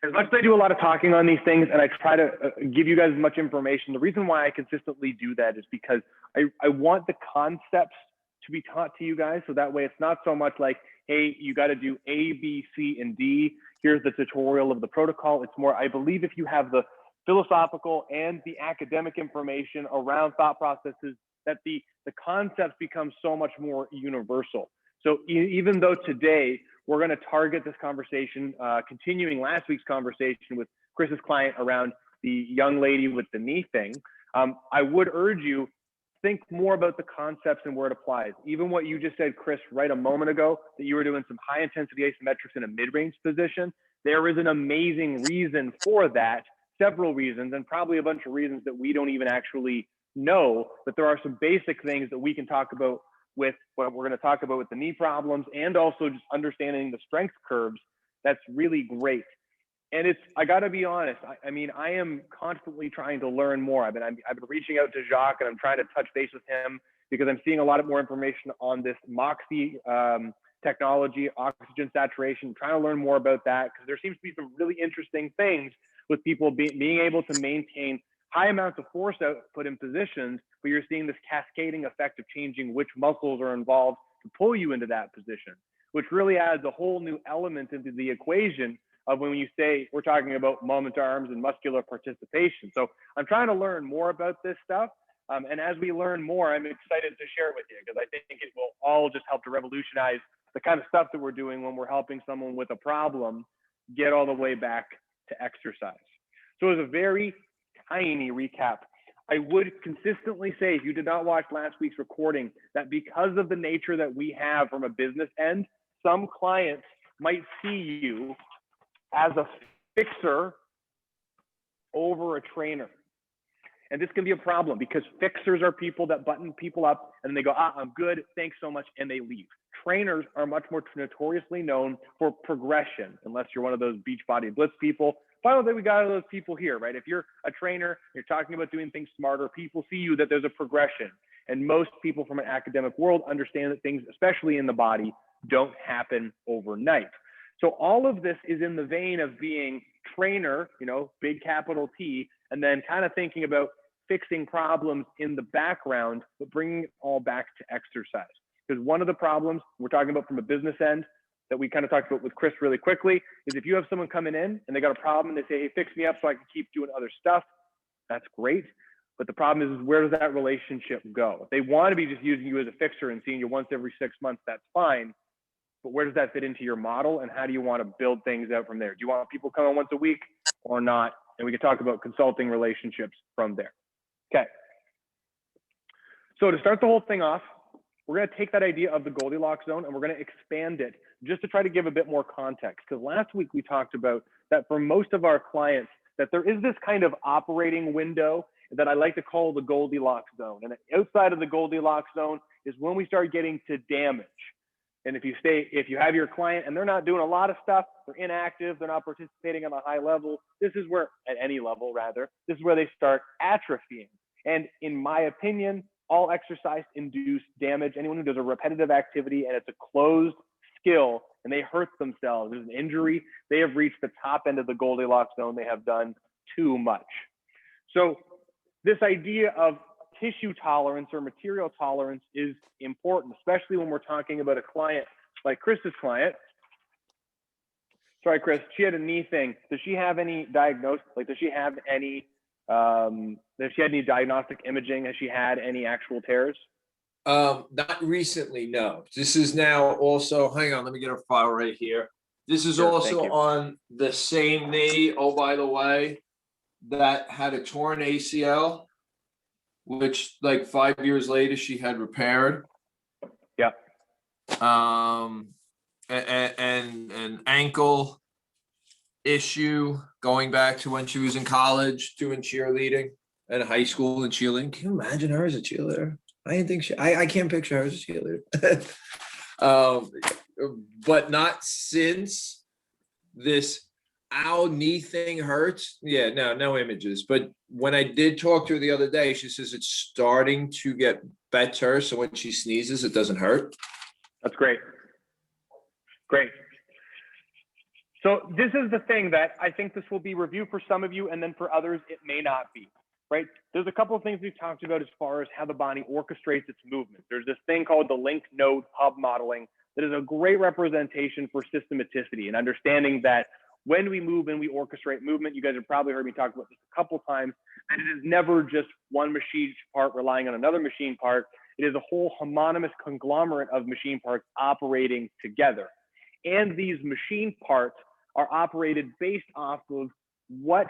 as much as I do a lot of talking on these things and I try to give you guys as much information, the reason why I consistently do that is because I want the concepts to be taught to you guys. So that way it's not so much like, hey, you got to do A, B, C, and D. Here's the tutorial of the protocol. It's more, I believe if you have the philosophical and the academic information around thought processes, that the concepts become so much more universal. So even though today we're going to target this conversation, continuing last week's conversation with Chris's client around the young lady with the knee thing, I would urge you, think more about the concepts and where it applies. Even what you just said, Chris, right a moment ago, that you were doing some high intensity asymmetrics in a mid-range position. There is an amazing reason for that, several reasons, and probably a bunch of reasons that we don't even actually know, but there are some basic things that we can talk about with what we're going to talk about with the knee problems, and also just understanding the strength curves. That's really great. And I got to be honest. I mean, I am constantly trying to learn more. I've been reaching out to Jacques, and I'm trying to touch base with him because I'm seeing a lot more information on this Moxy technology, oxygen saturation. I'm trying to learn more about that because there seems to be some really interesting things with people being able to maintain high amounts of force output in positions, but you're seeing this cascading effect of changing which muscles are involved to pull you into that position, which really adds a whole new element into the equation of when you say we're talking about moment arms and muscular participation. So I'm trying to learn more about this stuff. And as we learn more, I'm excited to share it with you because I think it will all just help to revolutionize the kind of stuff that we're doing when we're helping someone with a problem get all the way back to exercise. So as a very tiny recap, I would consistently say, if you did not watch last week's recording, that because of the nature that we have from a business end, some clients might see you as a fixer over a trainer. And this can be a problem because fixers are people that button people up and they go, I'm good, thanks so much, and they leave. Trainers are much more notoriously known for progression, unless you're one of those Beachbody Blitz people. But I don't think we got those people here, right? If you're a trainer, you're talking about doing things smarter, people see you that there's a progression. And most people from an academic world understand that things, especially in the body, don't happen overnight. So all of this is in the vein of being trainer, big capital T, and then kind of thinking about fixing problems in the background, but bringing it all back to exercise. Because one of the problems we're talking about from a business end that we kind of talked about with Chris really quickly is if you have someone coming in and they got a problem and they say, hey, fix me up so I can keep doing other stuff, that's great. But the problem is where does that relationship go? If they want to be just using you as a fixer and seeing you once every 6 months, that's fine. But where does that fit into your model, and how do you want to build things out from there? Do you want people coming once a week or not? And we can talk about consulting relationships from there. Okay. So to start the whole thing off, we're going to take that idea of the Goldilocks zone and we're going to expand it just to try to give a bit more context. Because last week we talked about that for most of our clients, that there is this kind of operating window that I like to call the Goldilocks zone. And outside of the Goldilocks zone is when we start getting to damage. And if you have your client and they're not doing a lot of stuff, they're inactive, they're not participating on a high level, this is where, at any level rather, this is where they start atrophying. And in my opinion, all exercise-induced damage, anyone who does a repetitive activity and it's a closed skill and they hurt themselves, there's an injury, they have reached the top end of the Goldilocks zone. They have done too much. So this idea of tissue tolerance or material tolerance is important, especially when we're talking about a client like Chris's client. Sorry, Chris, she had a knee thing. Does she have any diagnosis? Like, does she have any, does she have any diagnostic imaging? Has she had any actual tears? Not recently, no. This is now also, hang on, let me get a file right here. This is Sure, also on the same knee, oh, by the way, that had a torn ACL, which like 5 years later she had repaired. Yeah. And an ankle issue going back to when she was in college doing cheerleading and high school and cheerleading. Can you imagine her as a cheerleader? I didn't think I can't picture her as a cheerleader. But not since this knee thing hurts. Yeah, no images. But when I did talk to her the other day, she says it's starting to get better. So when she sneezes, it doesn't hurt. That's great. Great. So this is the thing that I think this will be review for some of you, and then for others, it may not be, right? There's a couple of things we've talked about as far as how the body orchestrates its movement. There's this thing called the link node hub modeling that is a great representation for systematicity and understanding that when we move and we orchestrate movement, you guys have probably heard me talk about this a couple times, and it is never just one machine part relying on another machine part. It is a whole homonymous conglomerate of machine parts operating together. And these machine parts are operated based off of what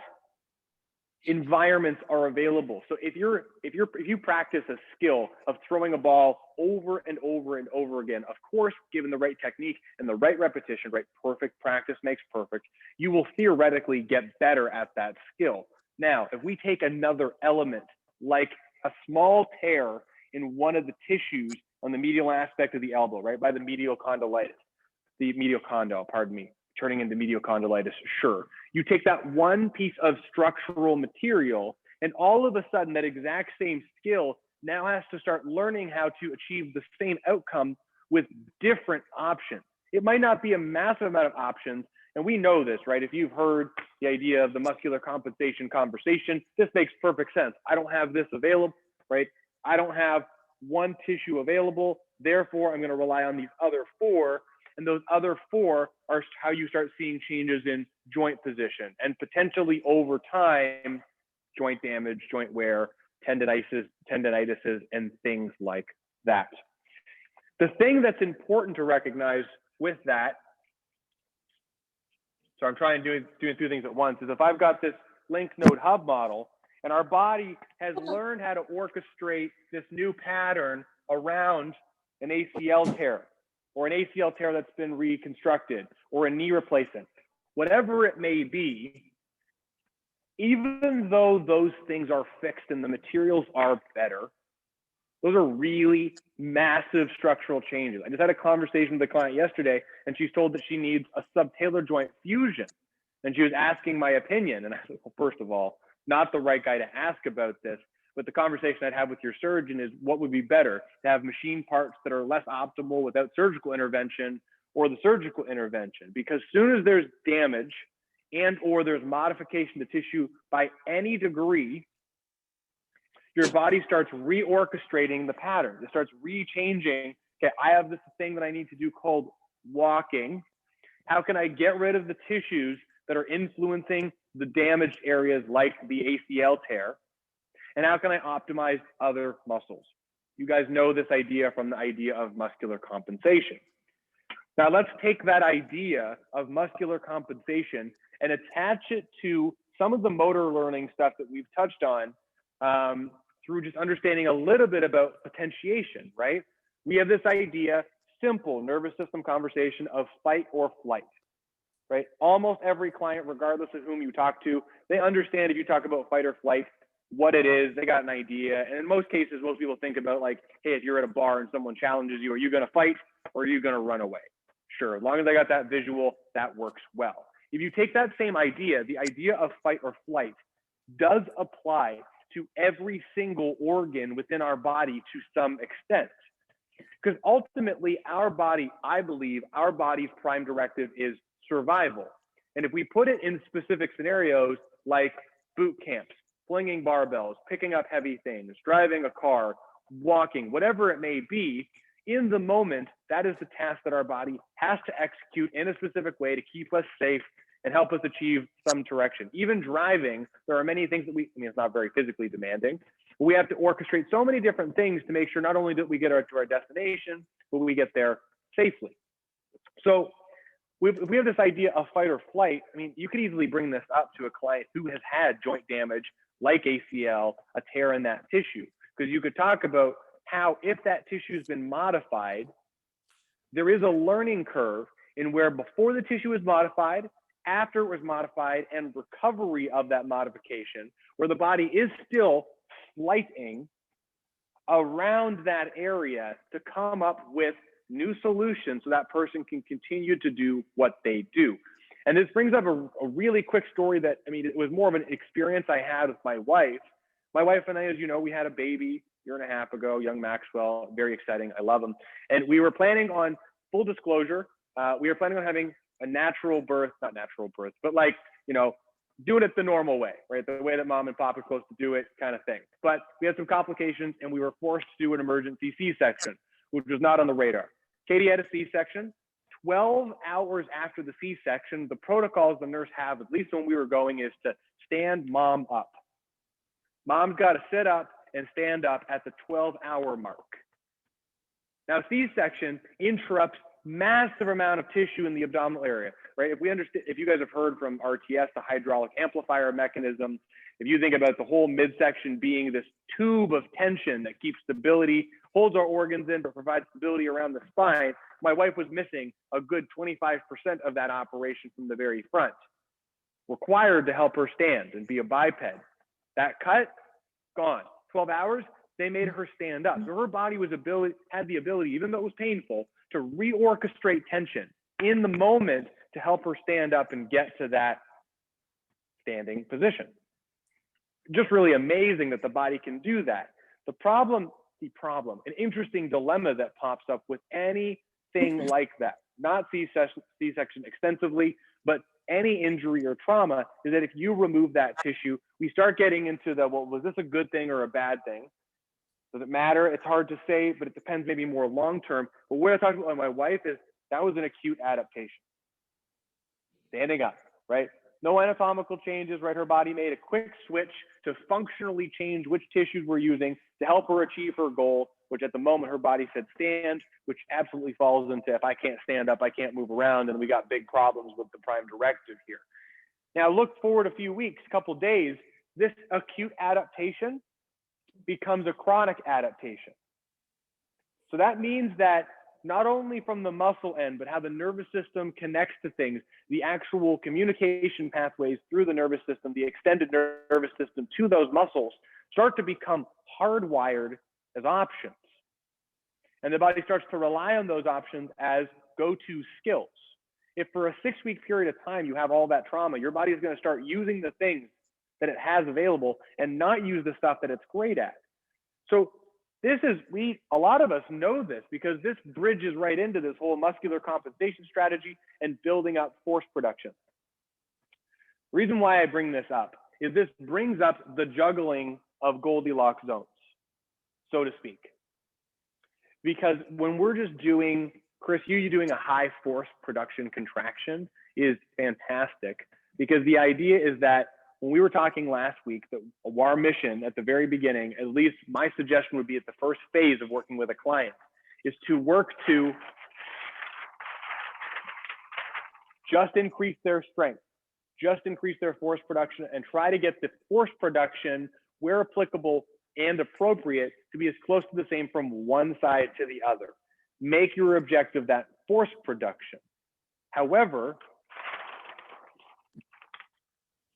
environments are available. So if you practice a skill of throwing a ball over and over and over again, of course, given the right technique and the right repetition, right, perfect practice makes perfect, you will theoretically get better at that skill. Now, if we take another element like a small tear in one of the tissues on the medial aspect of the elbow, right, by the medial condyle, pardon me, turning into medial condylitis, sure. You take that one piece of structural material, and all of a sudden that exact same skill now has to start learning how to achieve the same outcome with different options. It might not be a massive amount of options, and we know this, right? If you've heard the idea of the muscular compensation conversation, this makes perfect sense. I don't have this available, right? I don't have one tissue available, therefore I'm going to rely on these other four. And those other four are how you start seeing changes in joint position and potentially over time, joint damage, joint wear, tendinitis, and things like that. The thing that's important to recognize with that, so I'm trying doing two things at once, is if I've got this link node hub model and our body has learned how to orchestrate this new pattern around an ACL tear, or an ACL tear that's been reconstructed, or a knee replacement, whatever it may be, even though those things are fixed and the materials are better, those are really massive structural changes. I just had a conversation with a client yesterday, and she's told that she needs a subtalar joint fusion. And she was asking my opinion. And I said, well, first of all, not the right guy to ask about this. But the conversation I'd have with your surgeon is what would be better, to have machine parts that are less optimal without surgical intervention, or the surgical intervention? Because soon as there's damage and or there's modification to tissue by any degree, your body starts reorchestrating the pattern. It starts rechanging. Okay, I have this thing that I need to do called walking. How can I get rid of the tissues that are influencing the damaged areas like the ACL tear? And how can I optimize other muscles? You guys know this idea from the idea of muscular compensation. Now let's take that idea of muscular compensation and attach it to some of the motor learning stuff that we've touched on through just understanding a little bit about potentiation, right? We have this idea, simple nervous system conversation of fight or flight, right? Almost every client, regardless of whom you talk to, they understand if you talk about fight or flight, what it is, they got an idea. And in most cases, most people think about like, hey, if you're at a bar and someone challenges you, are you going to fight or are you going to run away? Sure, as long as I got that visual, that works well. If you take that same idea, the idea of fight or flight does apply to every single organ within our body to some extent. Because ultimately, our body, I believe, our body's prime directive is survival. And if we put it in specific scenarios like boot camps, flinging barbells, picking up heavy things, driving a car, walking, whatever it may be, in the moment, that is the task that our body has to execute in a specific way to keep us safe and help us achieve some direction. Even driving, there are many things that it's not very physically demanding, but we have to orchestrate so many different things to make sure not only that we get to our destination, but we get there safely. So if we have this idea of fight or flight, you could easily bring this up to a client who has had joint damage like ACL, a tear in that tissue, because you could talk about how if that tissue has been modified, there is a learning curve in where before the tissue is modified, after it was modified, and recovery of that modification, where the body is still slighting around that area to come up with new solutions so that person can continue to do what they do. And this brings up a really quick story that, it was more of an experience I had with my wife. My wife and I, as you know, we had a baby a year and a half ago, young Maxwell, very exciting. I love him. And we were planning on, full disclosure, we were planning on having a natural birth, not natural birth, but like, you know, doing it the normal way, right? The way that mom and pop are supposed to do it kind of thing. But we had some complications and we were forced to do an emergency C-section, which was not on the radar. Katie had a C-section. 12 hours after the C-section, the protocols the nurse have, at least when we were going, is to stand mom up. Mom's got to sit up and stand up at the 12-hour mark. Now, C-section interrupts massive amount of tissue in the abdominal area, right? If we understand, if you guys have heard from RTS, the hydraulic amplifier mechanism, if you think about the whole midsection being this tube of tension that keeps stability, holds our organs in, but provides stability around the spine, my wife was missing a good 25% of that operation from the very front. Required to help her stand and be a biped. That cut, gone. 12 hours, they made her stand up. So her body had the ability, even though it was painful, to reorchestrate tension in the moment to help her stand up and get to that standing position. Just really amazing that the body can do that. The problem, an interesting dilemma that pops up with anything like that, not C-section extensively, but any injury or trauma, is that if you remove that tissue, we start getting into the, well, was this a good thing or a bad thing? Does it matter? It's hard to say, but it depends maybe more long-term. But what I talked about with my wife is that was an acute adaptation. Standing up, right? No anatomical changes, right? Her body made a quick switch to functionally change which tissues we're using to help her achieve her goal, which at the moment her body said stand, which absolutely falls into if I can't stand up, I can't move around, and we got big problems with the prime directive here. Now look forward a few weeks, couple days, this acute adaptation becomes a chronic adaptation. So that means that not only from the muscle end, but how the nervous system connects to things, the actual communication pathways through the nervous system, the extended nervous system to those muscles start to become hardwired as options. And the body starts to rely on those options as go-to skills. If for a 6-week period of time you have all that trauma, your body is going to start using the things that it has available and not use the stuff that it's great at. So this is, a lot of us know this because this bridges right into this whole muscular compensation strategy and building up force production. The reason why I bring this up is this brings up the juggling of Goldilocks zones, so to speak. Because when we're just doing, Chris, you doing a high force production contraction is fantastic, because the idea is that when we were talking last week, that our mission at the very beginning, at least my suggestion would be at the first phase of working with a client, is to work to just increase their strength, just increase their force production, and try to get the force production, where applicable and appropriate, to be as close to the same from one side to the other. Make your objective that force production. However,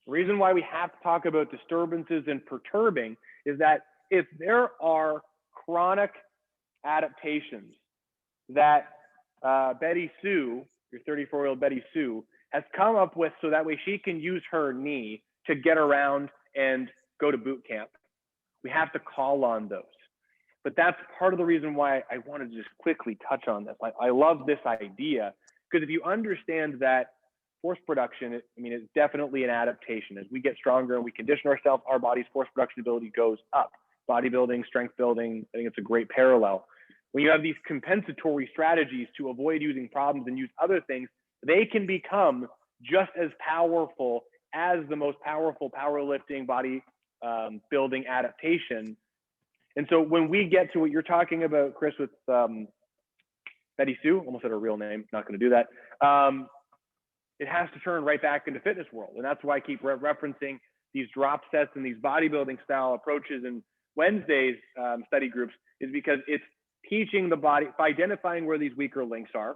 the reason why we have to talk about disturbances and perturbing is that if there are chronic adaptations that Betty Sue, your 34-year-old Betty Sue, has come up with so that way she can use her knee to get around and go to boot camp, we have to call on those. But that's part of the reason why I wanted to just quickly touch on this. I love this idea, because if you understand that force production, it's definitely an adaptation. As we get stronger and we condition ourselves, our body's force production ability goes up. Bodybuilding, strength building, I think it's a great parallel. When you have these compensatory strategies to avoid using problems and use other things, they can become just as powerful as the most powerful powerlifting body building adaptation. And so when we get to what you're talking about, Chris, with Betty Sue, almost said her real name, not going to do that. It has to turn right back into fitness world. And that's why I keep referencing these drop sets and these bodybuilding style approaches in Wednesday's study groups, is because it's teaching the body, by identifying where these weaker links are,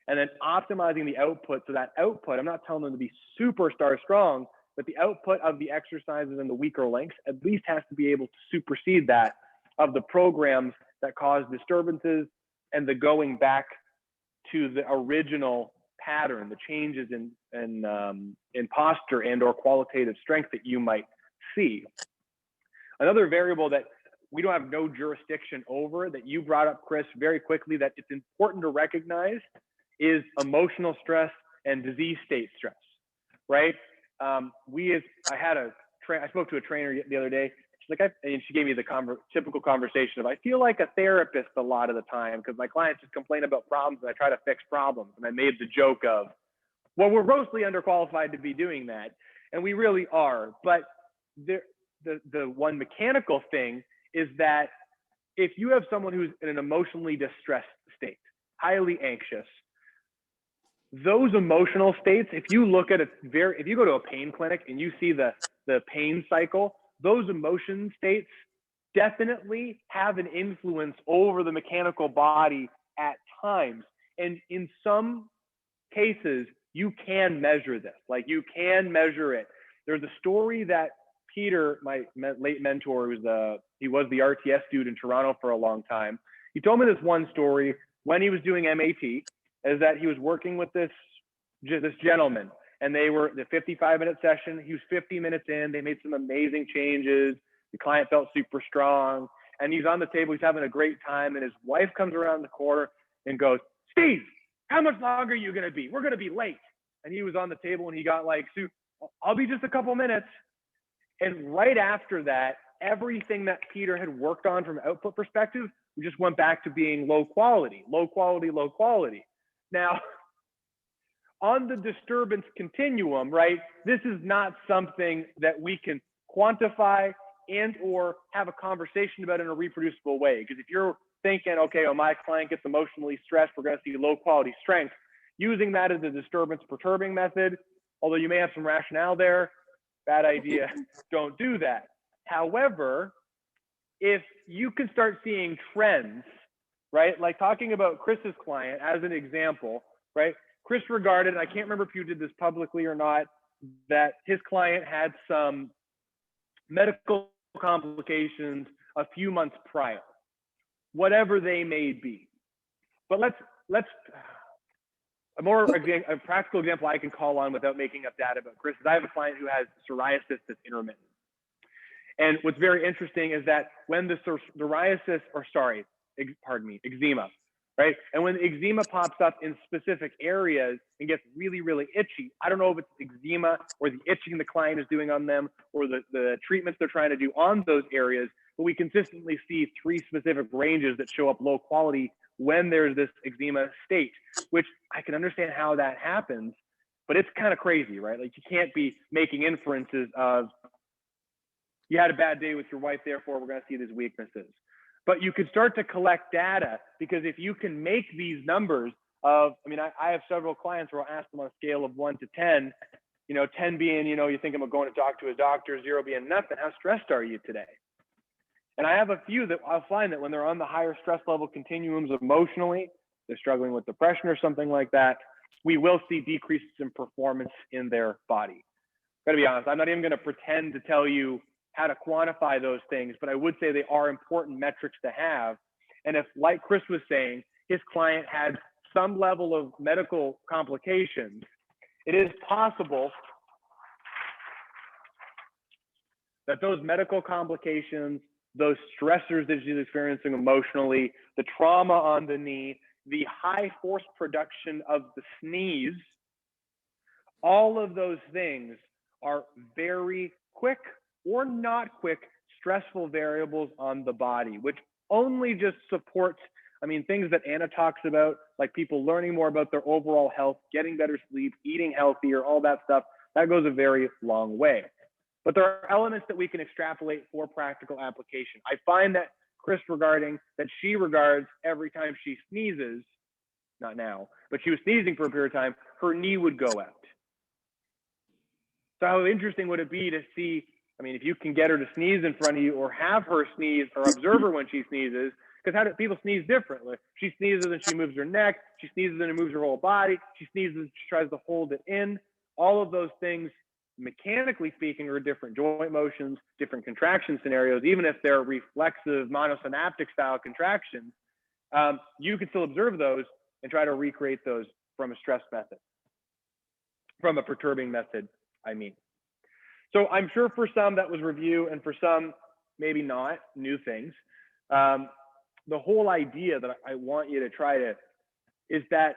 and then optimizing the output. So that output, I'm not telling them to be superstar strong, but the output of the exercises and the weaker links at least has to be able to supersede that of the programs that cause disturbances and the going back to the original pattern, the changes in posture and or qualitative strength that you might see. Another variable that we don't have no jurisdiction over, that you brought up, Chris, very quickly, that it's important to recognize, is emotional stress and disease state stress, right? I spoke to a trainer the other day. She's like, and she gave me the typical conversation of, I feel like a therapist a lot of the time because my clients just complain about problems and I try to fix problems. And I made the joke of, well, we're grossly underqualified to be doing that. And we really are. But the one mechanical thing is that if you have someone who's in an emotionally distressed state, highly anxious, those emotional states, if you look at if you go to a pain clinic and you see the pain cycle, those emotion states definitely have an influence over the mechanical body at times. And in some cases, you can measure this. Like, you can measure it. There's a story that Peter, my late mentor, he was the RTS dude in Toronto for a long time. He told me this one story when he was doing MAT, is that he was working with this gentleman, and they were the 55-minute session. He was 50 minutes in. They made some amazing changes. The client felt super strong, and he's on the table. He's having a great time, and his wife comes around the corner and goes, "Steve, how much longer are you going to be? We're going to be late." And he was on the table, and he got like, "I'll be just a couple minutes." And right after that, everything that Peter had worked on from an output perspective, we just went back to being low quality, low quality, low quality. Now, on the disturbance continuum, right, this is not something that we can quantify and or have a conversation about in a reproducible way. Because if you're thinking, okay, well, my client gets emotionally stressed, we're going to see low quality strength, using that as a disturbance perturbing method, although you may have some rationale there, bad idea, don't do that. However, if you can start seeing trends, right, like talking about Chris's client as an example, right, Chris regarded, I can't remember if you did this publicly or not, that his client had some medical complications a few months prior, whatever they may be. But let's a practical example I can call on without making up data about Chris is I have a client who has psoriasis that's intermittent. And what's very interesting is that when the eczema, right? And when eczema pops up in specific areas and gets really, really itchy, I don't know if it's eczema or the itching the client is doing on them or the treatments they're trying to do on those areas, but we consistently see 3 specific ranges that show up low quality when there's this eczema state, which I can understand how that happens, but it's kind of crazy, right? Like, you can't be making inferences of, you had a bad day with your wife, therefore we're going to see these weaknesses. But you could start to collect data, because if you can make these numbers of, I have several clients where I'll ask them on a scale of 1 to 10, 10 being, you think I'm going to talk to a doctor, 0 being nothing, how stressed are you today? And I have a few that I'll find that when they're on the higher stress level continuums emotionally, they're struggling with depression or something like that, we will see decreases in performance in their body. Gotta be honest, I'm not even gonna pretend to tell you how to quantify those things, but I would say they are important metrics to have. And if, like Chris was saying, his client had some level of medical complications, it is possible that those medical complications, those stressors that she's experiencing emotionally, the trauma on the knee, the high force production of the sneeze, all of those things are very quick or not quick stressful variables on the body, which only just supports, things that Anna talks about, like people learning more about their overall health, getting better sleep, eating healthier, all that stuff, that goes a very long way. But there are elements that we can extrapolate for practical application. I find that Chris she regards every time she sneezes, not now, but she was sneezing for a period of time, her knee would go out. So how interesting would it be to see, if you can get her to sneeze in front of you or have her sneeze or observe her when she sneezes, because how do people sneeze differently? She sneezes and she moves her neck, she sneezes and it moves her whole body, she sneezes and she tries to hold it in. All of those things, mechanically speaking, are different joint motions, different contraction scenarios, even if they're reflexive monosynaptic style contractions, you can still observe those and try to recreate those from a stress method, from a perturbing method, So I'm sure for some that was review, and for some, maybe not, new things. The whole idea that I want you to try to, is that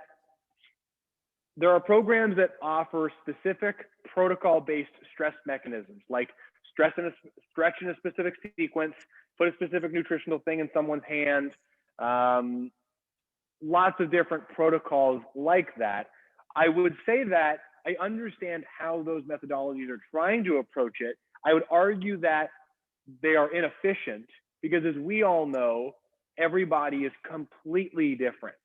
there are programs that offer specific protocol-based stress mechanisms, like stretch in a specific sequence, put a specific nutritional thing in someone's hand, lots of different protocols like that. I would say that I understand how those methodologies are trying to approach it. I would argue that they are inefficient because, as we all know, everybody is completely different.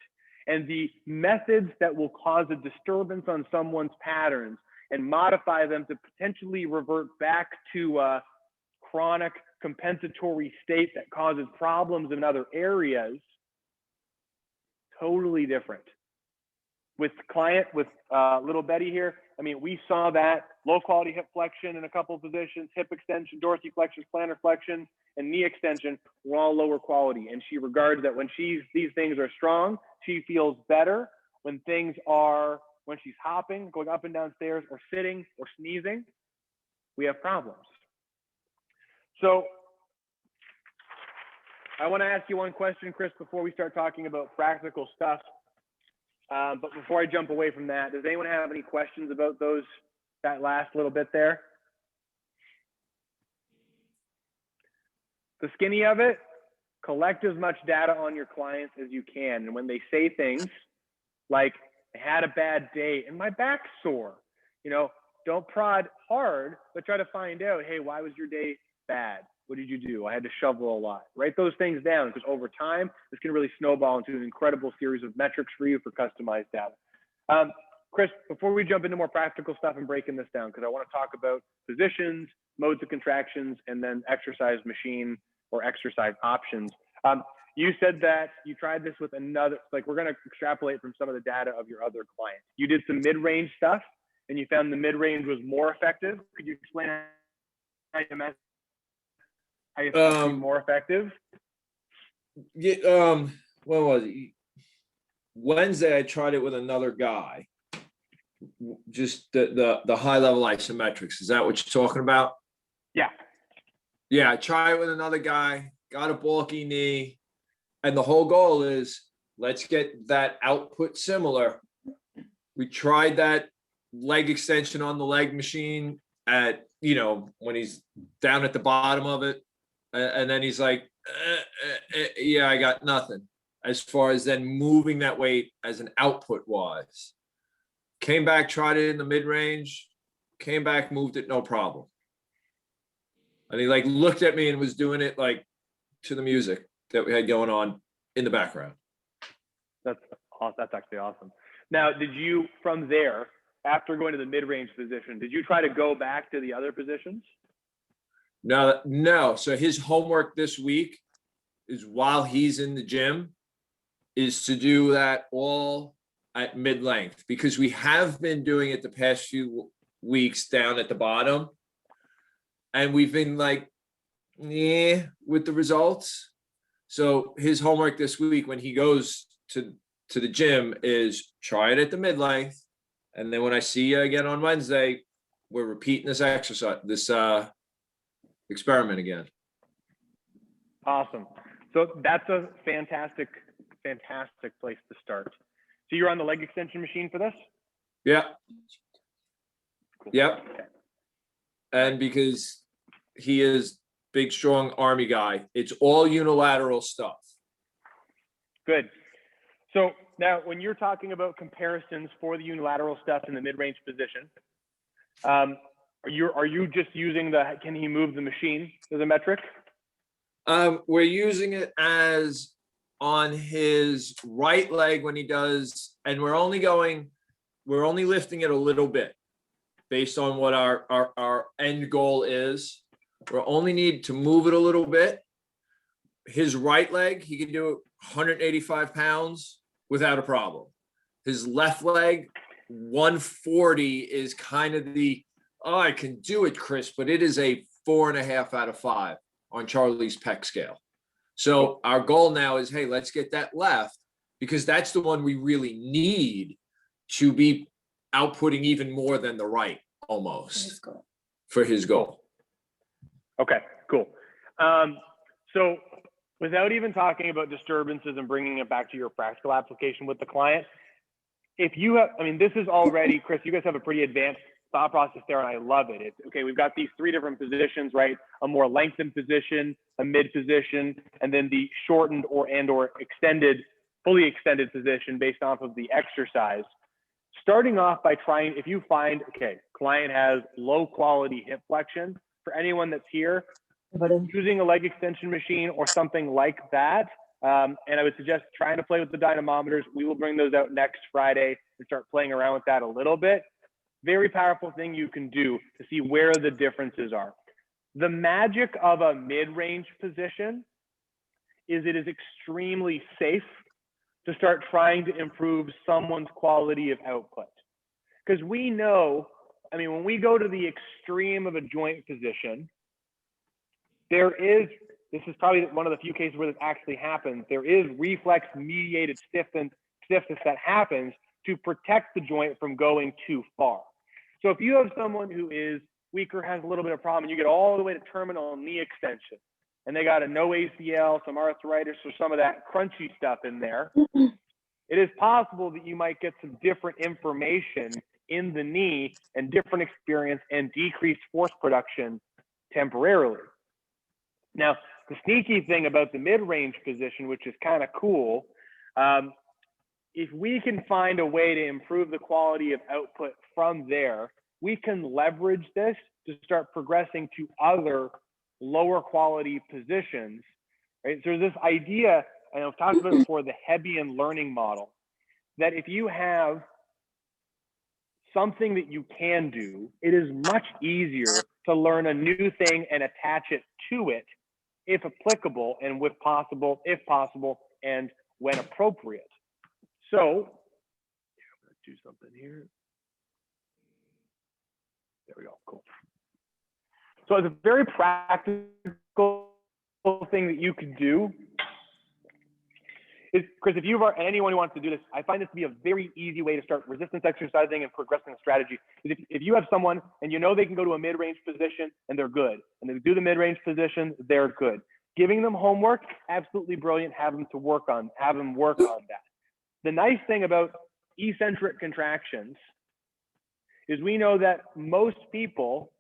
And the methods that will cause a disturbance on someone's patterns and modify them to potentially revert back to a chronic compensatory state that causes problems in other areas, totally different. With little Betty here, I mean, we saw that low quality hip flexion in a couple of positions, hip extension, dorsiflexion, plantar flexion, and knee extension were all lower quality. And she regards that when these things are strong, she feels better. When she's hopping, going up and down stairs, or sitting or sneezing, we have problems. So I want to ask you one question, Chris, before we start talking about practical stuff. But before I jump away from that, does anyone have any questions about that last little bit there? The skinny of it, collect as much data on your clients as you can. And when they say things like, I had a bad day and my back's sore, don't prod hard, but try to find out, hey, why was your day bad? What did you do? I had to shovel a lot. Write those things down, because over time, this can really snowball into an incredible series of metrics for you for customized data. Chris, before we jump into more practical stuff and breaking this down, because I want to talk about positions, modes of contractions, and then exercise machine or exercise options. You said that you tried this with another, we're going to extrapolate from some of the data of your other clients. You did some mid-range stuff and you found the mid-range was more effective. Could you explain how you found it more effective? Yeah, when was it? Wednesday, I tried it with another guy. Just the high level isometrics. Is that what you're talking about? Yeah. Yeah, I tried it with another guy, got a bulky knee, and the whole goal is let's get that output similar. We tried that leg extension on the leg machine at, when he's down at the bottom of it. And then he's like, yeah, I got nothing. As far as then moving that weight as an output wise. Came back, tried it in the mid-range, came back, moved it, no problem. And he looked at me and was doing it to the music that we had going on in the background. That's actually awesome. Now, did you, from there, after going to the mid-range position, did you try to go back to the other positions? No. So his homework this week is, while he's in the gym, is to do that all at mid-length, because we have been doing it the past few weeks down at the bottom. And we've been with the results. So his homework this week when he goes to the gym is try it at the mid-length. And then when I see you again on Wednesday, we're repeating this exercise, this experiment again. Awesome. So that's a fantastic place to start. So you're on the leg extension machine for this? Yeah. Cool. Yep. Okay. And because he is big, strong army guy, it's all unilateral stuff. Good. So now when you're talking about comparisons for the unilateral stuff in the mid-range position, are you just using can he move the machine as a metric? We're using it as on his right leg when he does, and we're only lifting it a little bit based on what our end goal is. We only need to move it a little bit. His right leg, he can do 185 pounds without a problem. His left leg, 140 is kind of I can do it, Chris, but it is a 4.5 out of 5 on Charlie's pec scale. So our goal now is, hey, let's get that left, because that's the one we really need to be outputting even more than the right, almost, for his goal. Okay, cool. So without even talking about disturbances and bringing it back to your practical application with the client, if you have, I mean, this is already, Chris, you guys have a pretty advanced thought process there, and I love it. It's okay, we've got these 3 different positions, right? A more lengthened position, a mid position, and then the shortened or extended, fully extended position based off of the exercise. Starting off by trying, if you find, okay, client has low quality hip flexion, for anyone that's here, using a leg extension machine or something like that. And I would suggest trying to play with the dynamometers. We will bring those out next Friday and start playing around with that a little bit. Very powerful thing you can do to see where the differences are. The magic of a mid-range position is it is extremely safe to start trying to improve someone's quality of output. Because we know, I mean, when we go to the extreme of a joint position, there is, this is probably one of the few cases where this actually happens, there is reflex mediated stiffness that happens to protect the joint from going too far. So if you have someone who is weaker, has a little bit of problem, and you get all the way to terminal knee extension, and they got a no ACL, some arthritis, or some of that crunchy stuff in there, it is possible that you might get some different information in the knee and different experience and decreased force production temporarily. Now, the sneaky thing about the mid-range position, which is kind of cool, if we can find a way to improve the quality of output from there, we can leverage this to start progressing to other lower quality positions, right? So there's this idea, and I've talked about it before, the Hebbian learning model, that if you have something that you can do, it is much easier to learn a new thing and attach it to it, if applicable and if possible, and when appropriate. So, I'm gonna do something here. There we go, cool. So it's a very practical thing that you can do. Because if you are anyone who wants to do this, I find this to be a very easy way to start resistance exercising and progressing the strategy. If you have someone and you know they can go to a mid-range position and they're good, and they do the mid-range position, they're good. Giving them homework, absolutely brilliant. Have them work on that. The nice thing about eccentric contractions is we know that most people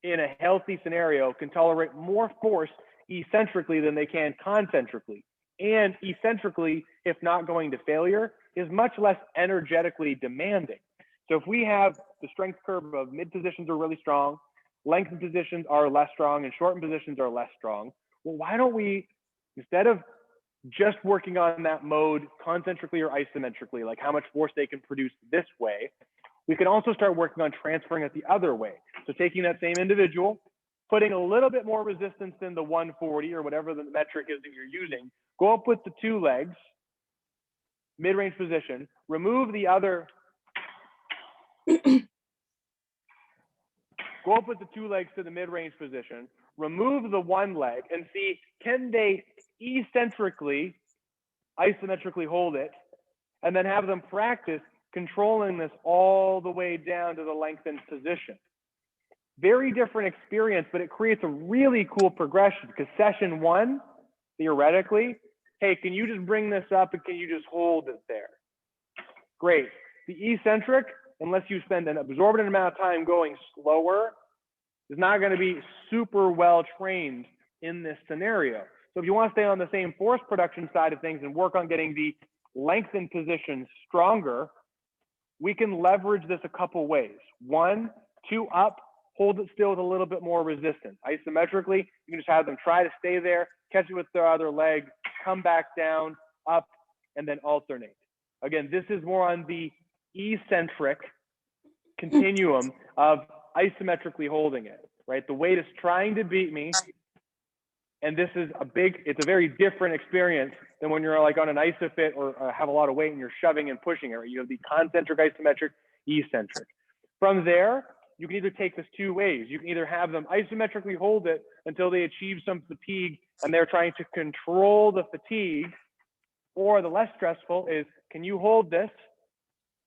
in a healthy scenario can tolerate more force eccentrically than they can concentrically. And eccentrically, if not going to failure, is much less energetically demanding. So if we have the strength curve of mid positions are really strong, lengthened positions are less strong, and shortened positions are less strong, well, why don't we, instead of just working on that mode concentrically or isometrically, like how much force they can produce this way, we can also start working on transferring it the other way. So taking that same individual, putting a little bit more resistance than the 140 or whatever the metric is that you're using, go up with the 2 legs, mid-range position, remove the other, go up with the 2 legs to the mid-range position, remove the 1 leg and see, can they eccentrically, isometrically hold it, and then have them practice controlling this all the way down to the lengthened position. Very different experience, but it creates a really cool progression because session 1, theoretically, hey, can you just bring this up and can you just hold it there? Great. The eccentric, unless you spend an absorbent amount of time going slower, is not going to be super well trained in this scenario. So if you want to stay on the same force production side of things and work on getting the lengthened position stronger, we can leverage this a couple ways. 1, 2 up, hold it still with a little bit more resistance. Isometrically, you can just have them try to stay there, catch it with their other leg, come back down, up, and then alternate. Again, this is more on the eccentric continuum of isometrically holding it, right? The weight is trying to beat me. And this is it's a very different experience than when you're like on an isofit or have a lot of weight and you're shoving and pushing it, right? You have the concentric, isometric, eccentric. From there, you can either take this 2 ways. You can either have them isometrically hold it until they achieve some fatigue and they're trying to control the fatigue, or the less stressful is, can you hold this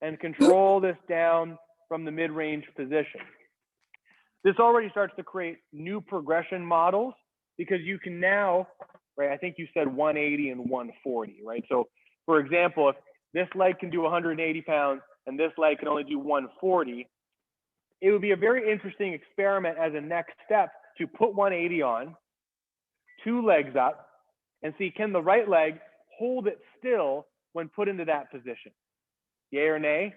and control this down from the mid-range position? This already starts to create new progression models because you can now, right, I think you said 180 and 140, right? So for example, this leg can do 180 pounds and this leg can only do 140, it would be a very interesting experiment as a next step to put 180 on, 2 legs up, and see, can the right leg hold it still when put into that position? Yay or nay?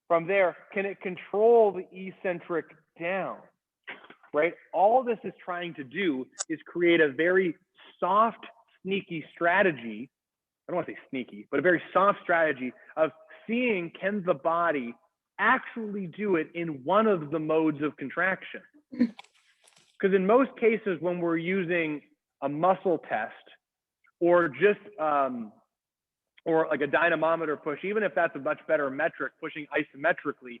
From there, can it control the eccentric down? Right? All this is trying to do is create a very soft, sneaky strategy. I don't want to say sneaky, but a very soft strategy of seeing, can the body actually do it in one of the modes of contraction? Because in most cases, when we're using a muscle test or just or like a dynamometer push, even if that's a much better metric, pushing isometrically,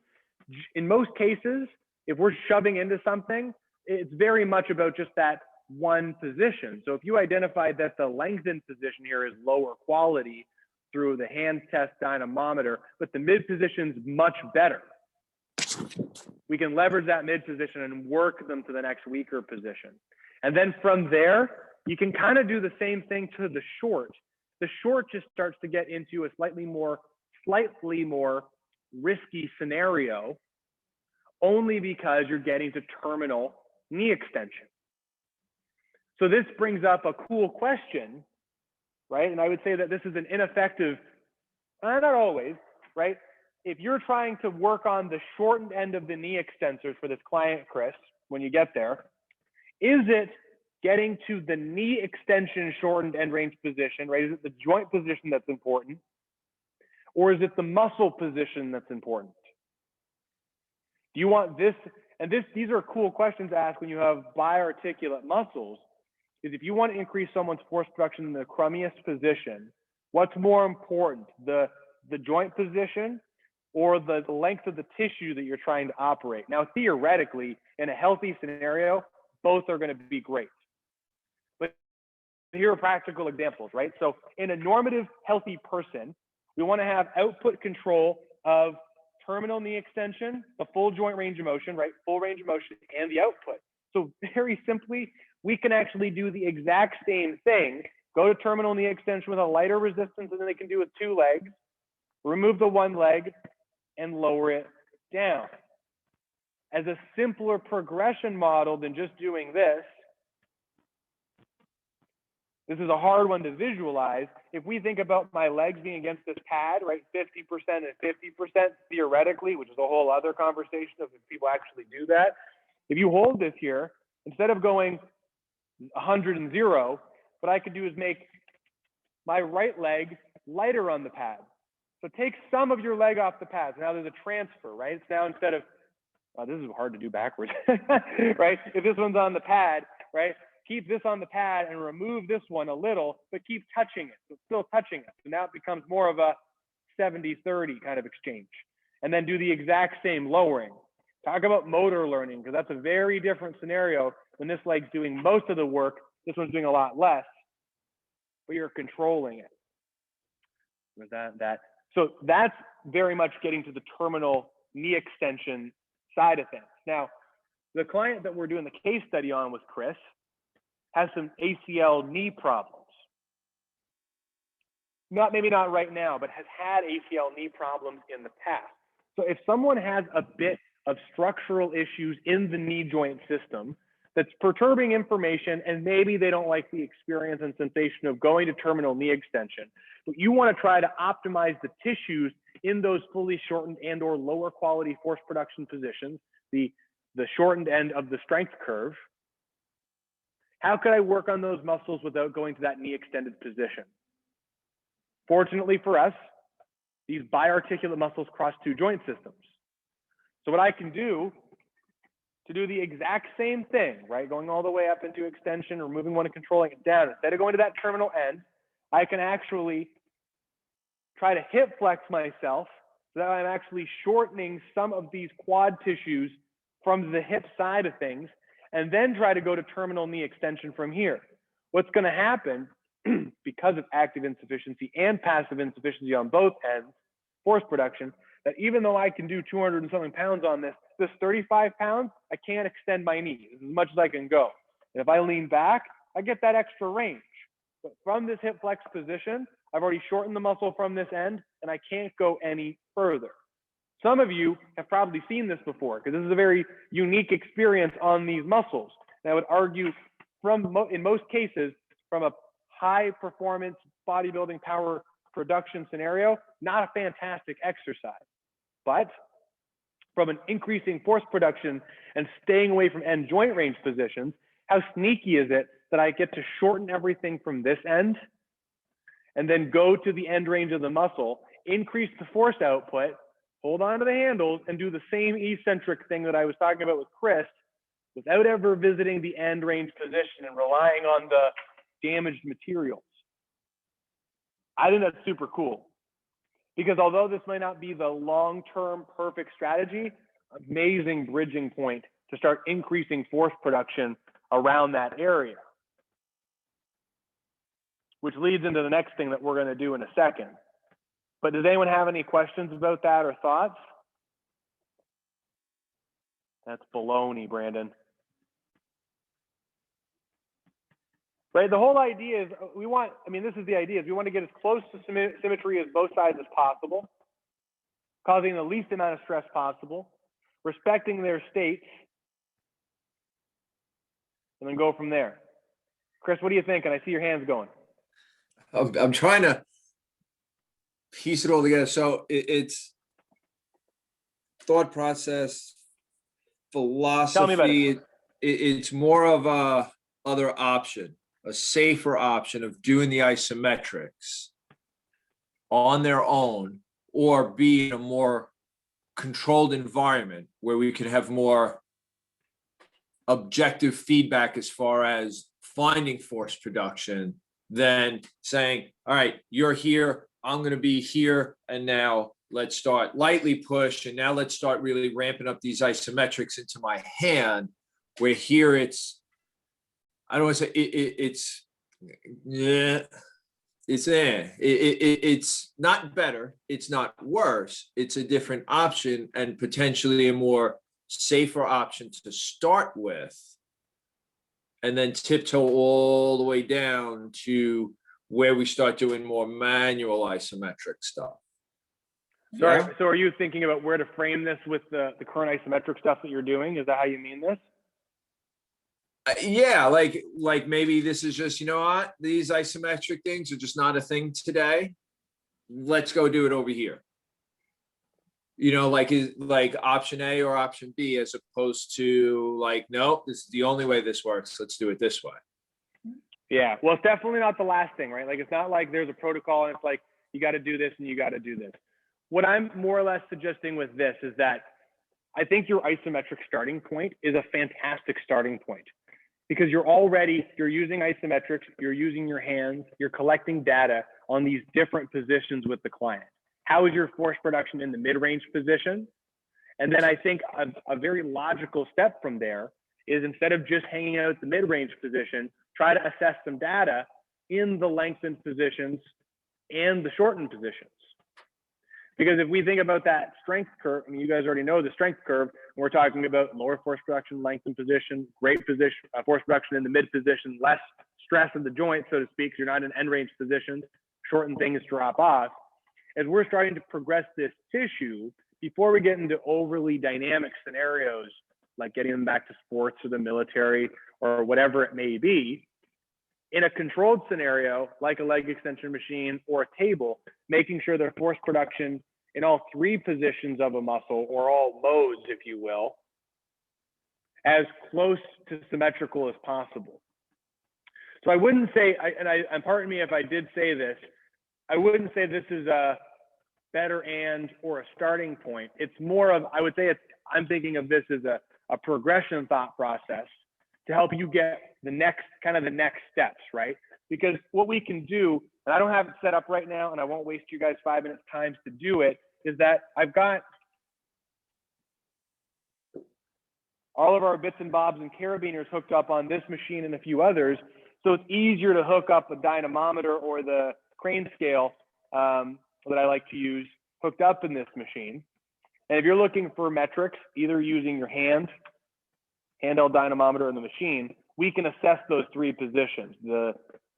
in most cases, if we're shoving into something, it's very much about just that one position. So if you identify that the lengthened position here is lower quality through the hand test dynamometer, but the mid position's much better, we can leverage that mid position and work them to the next weaker position. And then from there, you can kind of do the same thing to the short. The short just starts to get into a slightly more risky scenario, only because you're getting to terminal knee extension. So this brings up a cool question, right? And I would say that this is an ineffective, not always, right? If you're trying to work on the shortened end of the knee extensors for this client, Chris, when you get there, is it getting to the knee extension shortened end range position, right? Is it the joint position that's important? Or is it the muscle position that's important? Do you want this? And these are cool questions to ask when you have biarticulate muscles, is if you want to increase someone's force production in the crummiest position, what's more important, the joint position or the length of the tissue that you're trying to operate? Now, theoretically, in a healthy scenario, both are going to be great. But here are practical examples, right? So in a normative, healthy person, we want to have output control of terminal knee extension, the full joint range of motion, right? Full range of motion and the output. So very simply, we can actually do the exact same thing, go to terminal knee extension with a lighter resistance than they can do with 2 legs, remove the 1 leg and lower it down. As a simpler progression model than just doing this, this is a hard one to visualize. If we think about my legs being against this pad, right, 50% and 50% theoretically, which is a whole other conversation of if people actually do that. If you hold this here, instead of going 100 and 0, what I could do is make my right leg lighter on the pad. So take some of your leg off the pad. So now there's a transfer, right? It's now instead of, this is hard to do backwards, right? If this one's on the pad, right? Keep this on the pad and remove this one a little, but keep touching it. So it's still touching it. So now it becomes more of a 70-30 kind of exchange. And then do the exact same lowering. Talk about motor learning, because that's a very different scenario when this leg's doing most of the work. This one's doing a lot less, but you're controlling it. With that. So that's very much getting to the terminal knee extension side of things. Now, the client that we're doing the case study on with Chris has some ACL knee problems. Maybe not right now, but has had ACL knee problems in the past. So if someone has a bit of structural issues in the knee joint system that's perturbing information, and maybe they don't like the experience and sensation of going to terminal knee extension, but you want to try to optimize the tissues in those fully shortened and or lower quality force production positions, the shortened end of the strength curve, how could I work on those muscles without going to that knee extended position? Fortunately for us, these biarticulate muscles cross 2 joint systems. So what I can do to do the exact same thing, right? Going all the way up into extension, removing one and controlling it down. Instead of going to that terminal end, I can actually try to hip flex myself so that I'm actually shortening some of these quad tissues from the hip side of things, and then try to go to terminal knee extension from here. What's going to happen because of active insufficiency and passive insufficiency on both ends, force production, that even though I can do 200 and something pounds on this 35 pounds, I can't extend my knee. This is as much as I can go. And if I lean back, I get that extra range. But from this hip flex position, I've already shortened the muscle from this end and I can't go any further. Some of you have probably seen this before because this is a very unique experience on these muscles. And I would argue in most cases, from a high performance bodybuilding power production scenario, not a fantastic exercise. But from an increasing force production and staying away from end joint range positions, how sneaky is it that I get to shorten everything from this end and then go to the end range of the muscle, increase the force output, hold on to the handles, and do the same eccentric thing that I was talking about with Chris without ever visiting the end range position and relying on the damaged materials. I think that's super cool. Because although this might not be the long-term perfect strategy, amazing bridging point to start increasing force production around that area. Which leads into the next thing that we're going to do in a second. But does anyone have any questions about that or thoughts? That's baloney, Brandon. Right, the whole idea is this is the idea, is we want to get as close to symmetry as both sides as possible, causing the least amount of stress possible, respecting their states, and then go from there. Chris, what do you think? And I see your hands going. I'm trying to piece it all together. So it's thought process, philosophy. Tell me about it. It's more of a other option, a safer option of doing the isometrics on their own, or be in a more controlled environment where we could have more objective feedback as far as finding force production than saying, all right, you're here, I'm going to be here, and now let's start lightly push, and now let's start really ramping up these isometrics into my hand, where here it's, I don't want to say it's not better, it's not worse, it's a different option and potentially a more safer option to start with, and then tiptoe all the way down to where we start doing more manual isometric stuff. Sorry, yeah? So are you thinking about where to frame this with the current isometric stuff that you're doing? Is that how you mean this? Yeah, like maybe this is just, you know what, these isometric things are just not a thing today. Let's go do it over here. You know, like option A or option B, as opposed to like, nope, this is the only way this works. Let's do it this way. Yeah, well, it's definitely not the last thing, right? Like, it's not like there's a protocol and it's like, you got to do this and you got to do this. What I'm more or less suggesting with this is that I think your isometric starting point is a fantastic starting point, because you're using isometrics, you're using your hands, you're collecting data on these different positions with the client. How is your force production in the mid-range position? And then I think a very logical step from there is, instead of just hanging out at the mid-range position, try to assess some data in the lengthened positions and the shortened positions. Because if we think about that strength curve, I mean, you guys already know the strength curve, and we're talking about lower force production, lengthened position, great position, force production in the mid position, less stress in the joint, so to speak, so you're not in end range positions, shorten things drop off. As we're starting to progress this tissue, before we get into overly dynamic scenarios, like getting them back to sports or the military or whatever it may be, in a controlled scenario, like a leg extension machine or a table, making sure their force production in all three positions of a muscle, or all modes, if you will, as close to symmetrical as possible. So I wouldn't say, and pardon me if I did say this, I wouldn't say this is a better and or a starting point. It's more of, I would say I'm thinking of this as a progression thought process to help you get the next steps, right? Because what we can do, and I don't have it set up right now, and I won't waste you guys 5 minutes time to do it, is that I've got all of our bits and bobs and carabiners hooked up on this machine and a few others. So it's easier to hook up a dynamometer or the crane scale that I like to use hooked up in this machine. And if you're looking for metrics, either using your handheld dynamometer in the machine, we can assess those three positions, the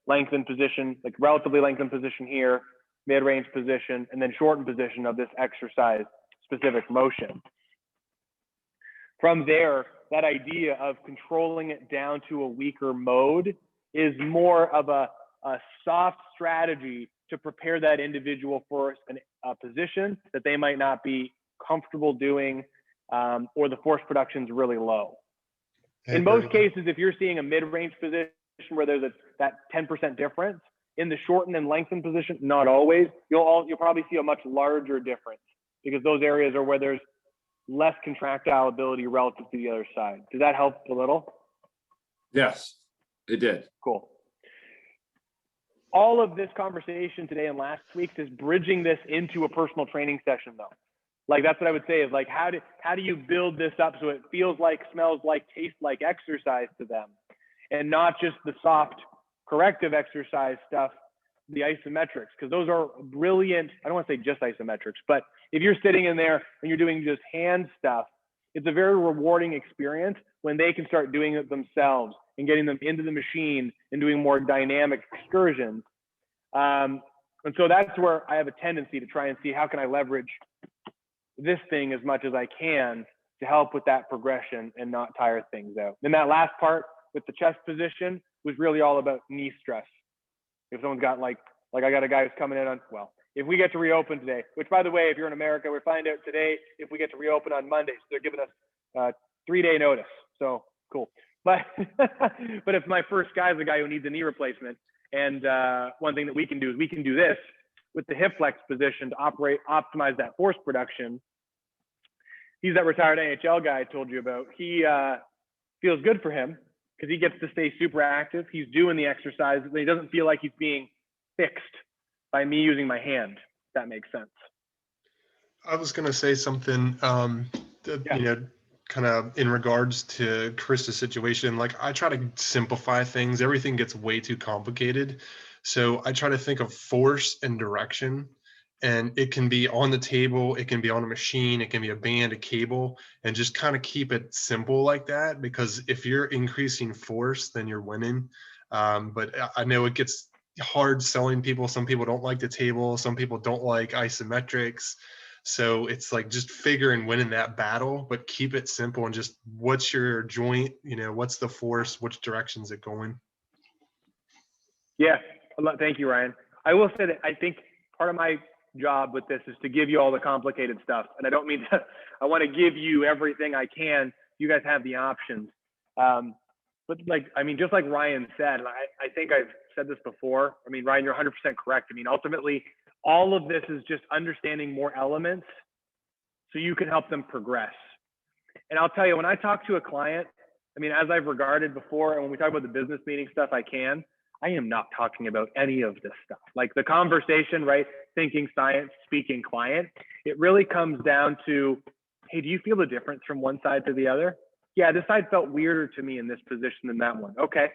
lengthened position, like relatively lengthened position here, mid-range position, and then shortened position of this exercise specific motion. From there, that idea of controlling it down to a weaker mode is more of a soft strategy to prepare that individual for a position that they might not be comfortable doing, or the force production is really low. In most cases, if you're seeing a mid-range position where there's that 10% difference, in the shortened and lengthened position, not always, you'll probably see a much larger difference, because those areas are where there's less contractile ability relative to the other side. Does that help a little? Yes, it did. Cool. All of this conversation today and last week is bridging this into a personal training session, though. Like, that's what I would say is, like, how do you build this up so it feels like, smells like, tastes like exercise to them, and not just the soft corrective exercise stuff, the isometrics, because those are brilliant. I don't want to say just isometrics, but if you're sitting in there and you're doing just hand stuff, it's a very rewarding experience when they can start doing it themselves and getting them into the machine and doing more dynamic excursions. And so that's where I have a tendency to try and see how can I leverage this thing as much as I can to help with that progression and not tire things out. And that last part with the chest position was really all about knee stress. If someone's got like I got a guy who's coming in on, well, if we get to reopen today, which, by the way, if you're in America, we find out today if we get to reopen on Monday. So they're giving us 3-day notice. So cool. But but if my first guy is a guy who needs a knee replacement, and one thing that we can do is we can do this with the hip flex position to optimize that force production. He's that retired NHL guy I told you about. He feels good for him because he gets to stay super active. He's doing the exercise, but he doesn't feel like he's being fixed by me using my hand. If that makes sense. I was going to say something, you know, kind of in regards to Chris's situation. Like, I try to simplify things. Everything gets way too complicated. So I try to think of force and direction, and it can be on the table, it can be on a machine, it can be a band, a cable, and just kind of keep it simple like that, because if you're increasing force, then you're winning. But I know it gets hard selling people. Some people don't like the table. Some people don't like isometrics. So it's like just figuring winning that battle, but keep it simple and just what's your joint, you know, what's the force, which direction is it going? Yeah, thank you, Ryan. I will say that I think part of my job with this is to give you all the complicated stuff. And I don't mean to, I want to give you everything I can. You guys have the options. But like, I mean, just like Ryan said, I think I've said this before. I mean, Ryan, you're 100% correct. I mean, ultimately, all of this is just understanding more elements so you can help them progress. And I'll tell you, when I talk to a client, I mean, as I've regarded before, and when we talk about the business meeting stuff, I am not talking about any of this stuff. Like the conversation, right? Thinking science, speaking client, it really comes down to, hey, do you feel the difference from one side to the other? Yeah, this side felt weirder to me in this position than that one. Okay.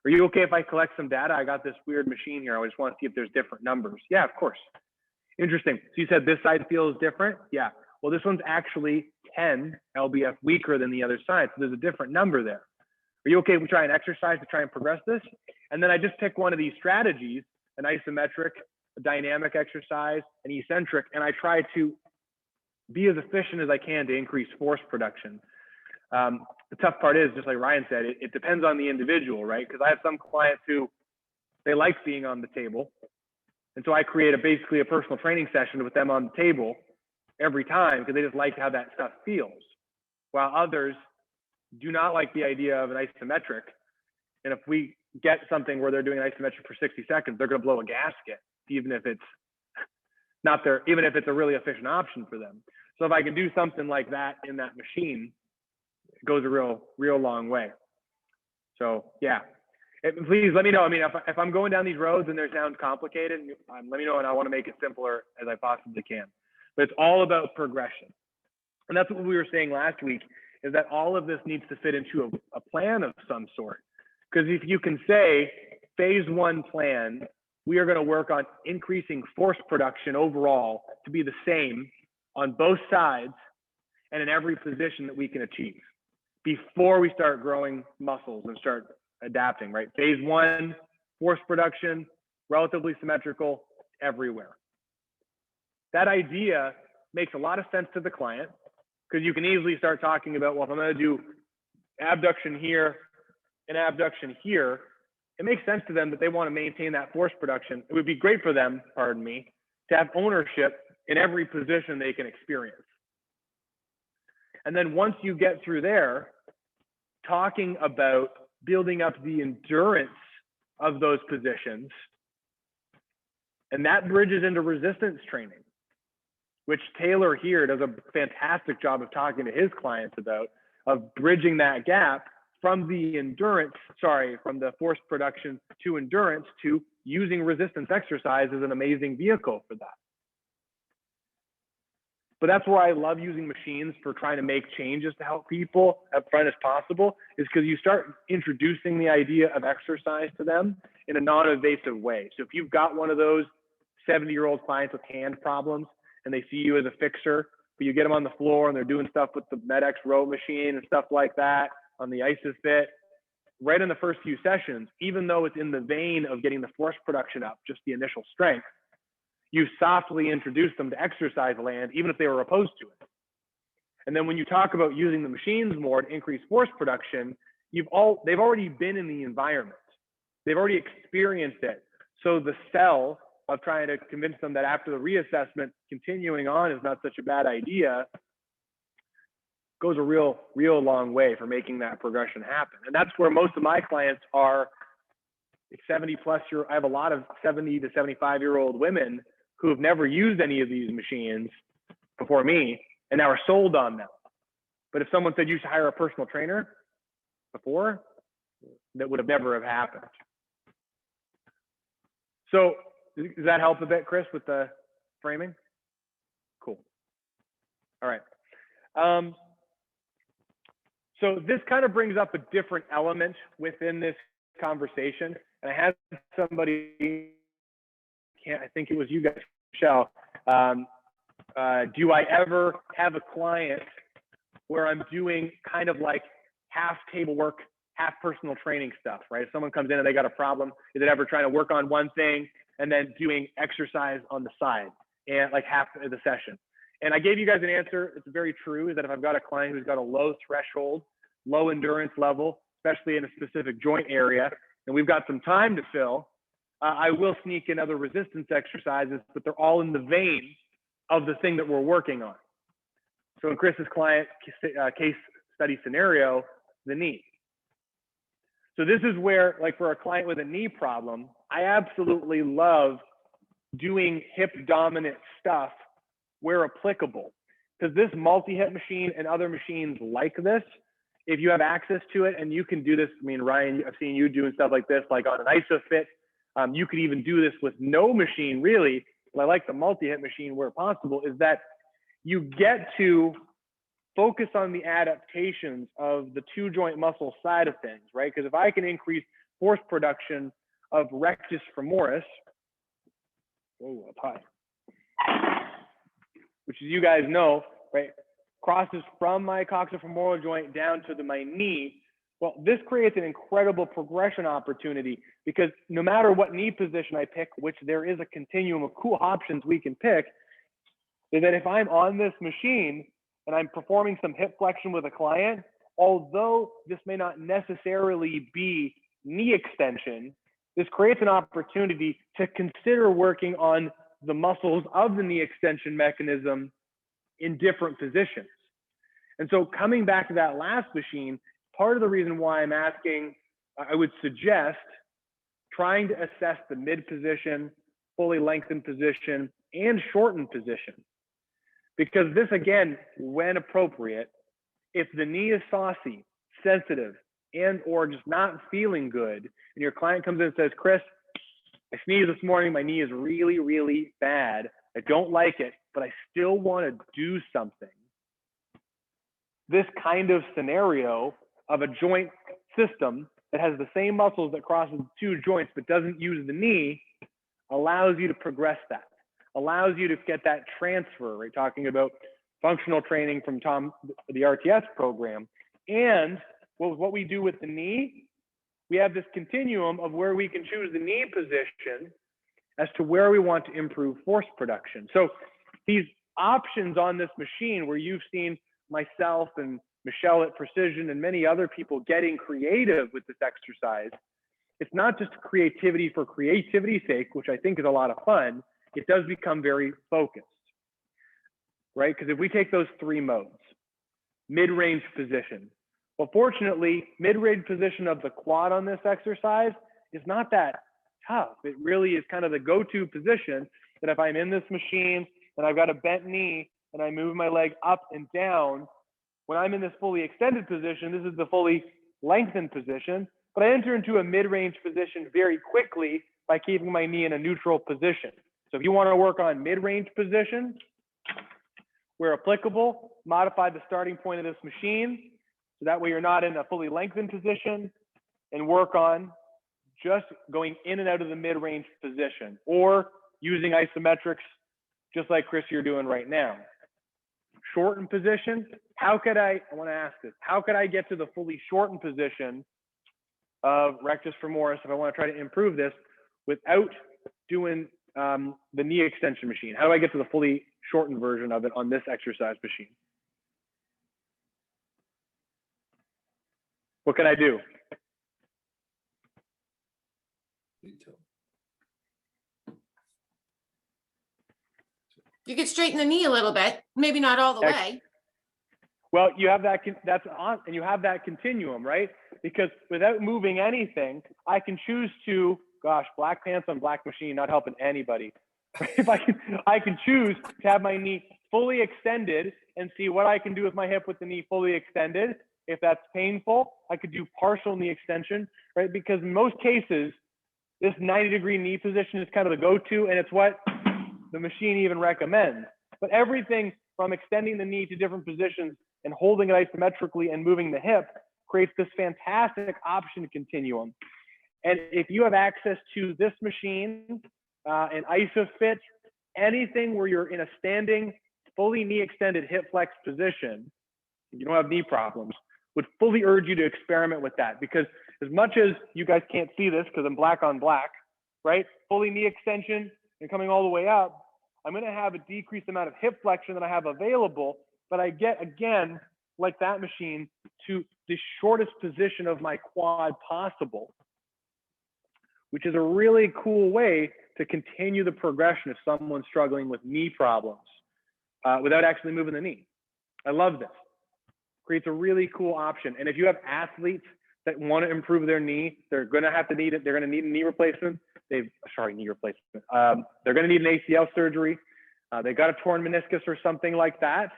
Are you okay if I collect some data? I got this weird machine here. I just want to see if there's different numbers. Yeah, of course. Interesting. So you said this side feels different? Yeah. Well, this one's actually 10 lbf weaker than the other side. So there's a different number there. Are you okay if we try an exercise to try and progress this? And then I just pick one of these strategies, an isometric, a dynamic exercise, an eccentric, and I try to be as efficient as I can to increase force production. The tough part is, just like Ryan said, it depends on the individual, right? Because I have some clients who, they like being on the table. And so I create basically a personal training session with them on the table every time because they just like how that stuff feels. While others do not like the idea of an isometric. And if we get something where they're doing an isometric for 60 seconds, they're going to blow a gasket, even if it's not their, even if it's a really efficient option for them. So if I can do something like that in that machine, it goes a real long way. So yeah, please let me know. I mean, if I'm going down these roads and they sound complicated, let me know, and I want to make it simpler as I possibly can. But it's all about progression. And that's what we were saying last week, is that all of this needs to fit into a plan of some sort. Because if you can say, phase one plan, we are going to work on increasing force production overall to be the same on both sides and in every position that we can achieve before we start growing muscles and start adapting, right? Phase one, force production, relatively symmetrical, everywhere. That idea makes a lot of sense to the client because you can easily start talking about, well, if I'm going to do abduction here and abduction here, it makes sense to them that they want to maintain that force production. It would be great for them, pardon me, to have ownership in every position they can experience. And then once you get through there, talking about building up the endurance of those positions, and that bridges into resistance training, which Taylor here does a fantastic job of talking to his clients about, of bridging that gap from the from the force production to endurance to using resistance exercise as an amazing vehicle for that. But that's where I love using machines for trying to make changes to help people as front as possible, is because you start introducing the idea of exercise to them in a non-invasive way. So if you've got one of those 70-year-old clients with hand problems and they see you as a fixer, but you get them on the floor and they're doing stuff with the MedX row machine and stuff like that on the ISOFIT, right in the first few sessions, even though it's in the vein of getting the force production up, just the initial strength, you softly introduce them to exercise land, even if they were opposed to it. And then when you talk about using the machines more to increase force production, they've already been in the environment. They've already experienced it. So the sell of trying to convince them that after the reassessment, continuing on is not such a bad idea, goes a real long way for making that progression happen. And that's where most of my clients are 70 plus year. I have a lot of 70 to 75-year-old women who have never used any of these machines before me and now are sold on them. But if someone said you should hire a personal trainer before, that would have never have happened. So does that help a bit, Chris, with the framing? Cool. All right. So this kind of brings up a different element within this conversation. And I had somebody, I think it was you guys, Michelle. Do I ever have a client where I'm doing kind of like half table work, half personal training stuff, right? If someone comes in and they got a problem, is it ever trying to work on one thing and then doing exercise on the side and like half of the session? And I gave you guys an answer. It's very true, is that if I've got a client who's got a low threshold, low endurance level, especially in a specific joint area, and we've got some time to fill, I will sneak in other resistance exercises, but they're all in the vein of the thing that we're working on. So in Chris's client case study scenario, the knee. So this is where, like for a client with a knee problem, I absolutely love doing hip dominant stuff where applicable. Because this multi-hip machine and other machines like this, if you have access to it and you can do this, I mean, Ryan, I've seen you doing stuff like this, like on an ISOFIT. You could even do this with no machine, really. What I like the multi-hip machine where possible is that you get to focus on the adaptations of the two joint muscle side of things, right? Because if I can increase force production of rectus femoris, up high, which as you guys know, right, crosses from my coxofemoral joint down to my knee. Well, this creates an incredible progression opportunity because no matter what knee position I pick, which there is a continuum of cool options we can pick, is that if I'm on this machine and I'm performing some hip flexion with a client, although this may not necessarily be knee extension, this creates an opportunity to consider working on the muscles of the knee extension mechanism in different positions. And so coming back to that last machine, part of the reason why I'm asking, I would suggest trying to assess the mid position, fully lengthened position, and shortened position. Because this, again, when appropriate, if the knee is saucy, sensitive, and or just not feeling good, and your client comes in and says, Chris, I sneezed this morning, my knee is really, really bad. I don't like it, but I still want to do something. This kind of scenario of a joint system that has the same muscles that crosses two joints but doesn't use the knee allows you to progress that, allows you to get that transfer, right? Talking about functional training from Tom, the RTS program. And what we do with the knee we have this continuum of where we can choose the knee position as to where we want to improve force production. So these options on this machine, where you've seen myself and Michelle at Precision and many other people getting creative with this exercise, it's not just creativity for creativity's sake, which I think is a lot of fun. It does become very focused, right? Because if we take those three modes, mid-range position. Well, fortunately, mid-range position of the quad on this exercise is not that tough. It really is kind of the go-to position that if I'm in this machine and I've got a bent knee and I move my leg up and down, when I'm in this fully extended position, this is the fully lengthened position, but I enter into a mid-range position very quickly by keeping my knee in a neutral position. So if you want to work on mid-range position, where applicable, modify the starting point of this machine so that way you're not in a fully lengthened position, and work on just going in and out of the mid-range position, or using isometrics just like Chris you're doing right now. Shortened position, I want to ask this, how could I get to the fully shortened position of rectus femoris if I want to try to improve this without doing the knee extension machine? How do I get to the fully shortened version of it on this exercise machine? What can I do? You could straighten the knee a little bit, maybe not all the Excellent. way. Well, you have that, that's on, and you have that continuum, right? Because without moving anything, I can choose to, gosh, black pants on black machine, not helping anybody. If I can choose to have my knee fully extended and see what I can do with my hip with the knee fully extended. If that's painful, I could do partial knee extension, right? Because in most cases, this 90-degree knee position is kind of the go-to, and it's what the machine even recommends. But everything from extending the knee to different positions and holding it isometrically and moving the hip creates this fantastic option continuum. And if you have access to this machine, an ISOFIT, anything where you're in a standing, fully knee extended hip flex position, you don't have knee problems, would fully urge you to experiment with that. Because as much as you guys can't see this because I'm black on black, right? Fully knee extension and coming all the way up, I'm going to have a decreased amount of hip flexion that I have available, but I get, again, like that machine, to the shortest position of my quad possible, which is a really cool way to continue the progression of someone struggling with knee problems without actually moving the knee. I love this. Creates a really cool option. And if you have athletes that want to improve their knee, they're going to have to need it. They're going to need a knee replacement. Knee replacement. They're going to need an ACL surgery. They got a torn meniscus or something like that.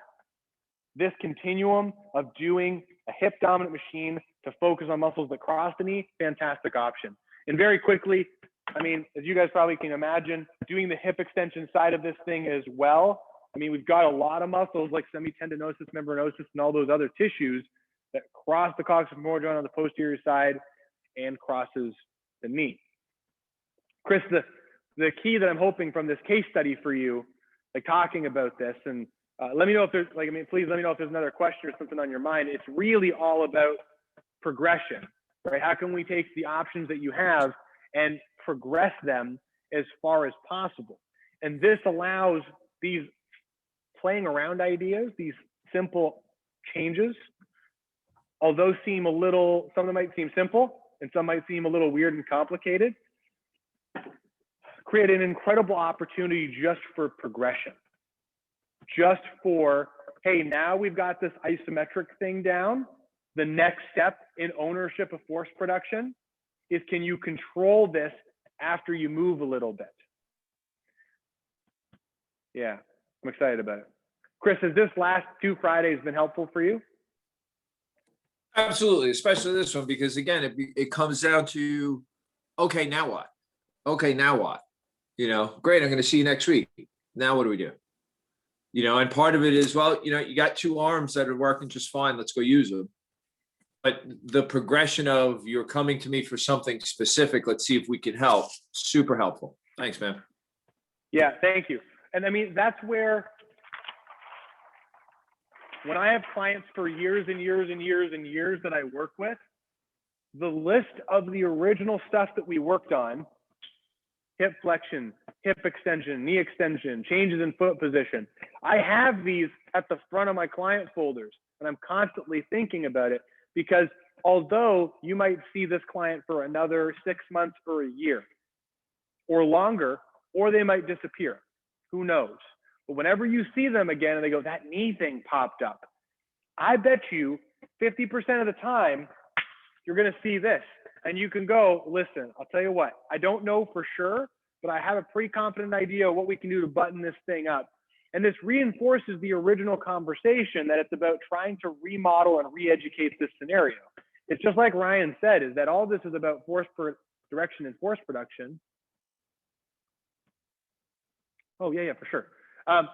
This continuum of doing a hip dominant machine to focus on muscles that cross the knee, fantastic option. And very quickly, I mean, as you guys probably can imagine, doing the hip extension side of this thing as well. I mean, we've got a lot of muscles like semitendinosus, membranosus, and all those other tissues that cross the coxofemoral joint on the posterior side and crosses the knee. Chris, the key that I'm hoping from this case study for you, like talking about this, and let me know if there's, please let me know if there's another question or something on your mind. It's really all about progression, right? How can we take the options that you have and progress them as far as possible? And this allows these playing around ideas, these simple changes, although seem a little, some of them might seem simple and some might seem a little weird and complicated, create an incredible opportunity just for progression. Just for, hey, now we've got this isometric thing down. The next step in ownership of force production is, can you control this after you move a little bit? Yeah, I'm excited about it. Chris, has this last 2 Fridays been helpful for you? Absolutely, especially this one, because again, it comes down to, okay, now what? Okay, now what? You know, great, I'm going to see you next week. Now what do we do? You know, and part of it is, well, you know, you got 2 arms that are working just fine. Let's go use them. But the progression of, you're coming to me for something specific. Let's see if we can help. Super helpful. Thanks, man. Yeah, thank you. And I mean, that's where, when I have clients for years and years and years and years that I work with, the list of the original stuff that we worked on, hip flexion, hip extension, knee extension, changes in foot position. I have these at the front of my client folders, and I'm constantly thinking about it because although you might see this client for another 6 months or a year or longer, or they might disappear, who knows? But whenever you see them again and they go, that knee thing popped up, I bet you 50% of the time, you're going to see this. And you can go, listen, I'll tell you what, I don't know for sure, but I have a pretty confident idea of what we can do to button this thing up. And this reinforces the original conversation that it's about trying to remodel and re-educate this scenario. It's just like Ryan said, is that all this is about force direction and force production. Oh, yeah, for sure.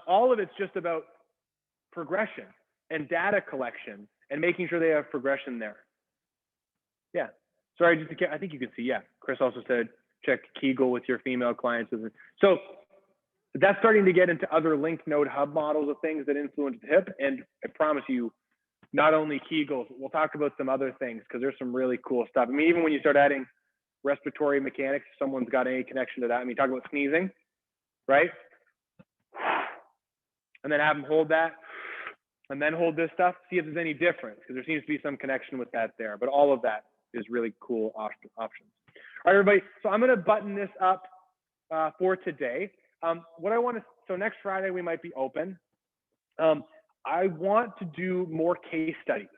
All of it's just about progression and data collection and making sure they have progression there. Yeah. Sorry, I think you can see, yeah. Chris also said, check Kegel with your female clients. So that's starting to get into other link node hub models of things that influence the hip. And I promise you, not only Kegels, we'll talk about some other things because there's some really cool stuff. I mean, even when you start adding respiratory mechanics, if someone's got any connection to that. I mean, talk about sneezing, right? And then have them hold that and then hold this stuff, see if there's any difference because there seems to be some connection with that there. But all of that is really cool options. All right, everybody. So I'm going to button this up for today. What I want to, so next Friday we might be open. I want to do more case studies.